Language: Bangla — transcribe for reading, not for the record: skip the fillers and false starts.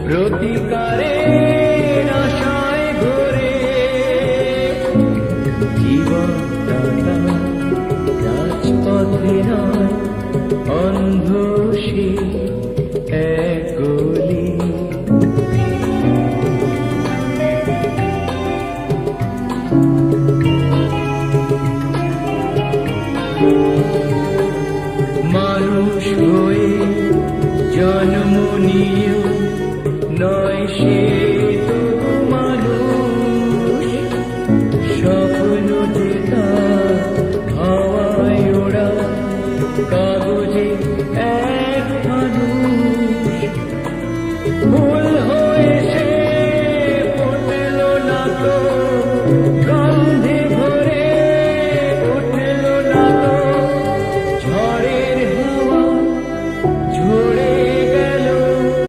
প্রতিকারের আশায় ঘোরে জীবনটা রাজপথে নয় অন্ধ সে এক গলি। মানুষ হয়ে জন্ম নিয়েও নয় সে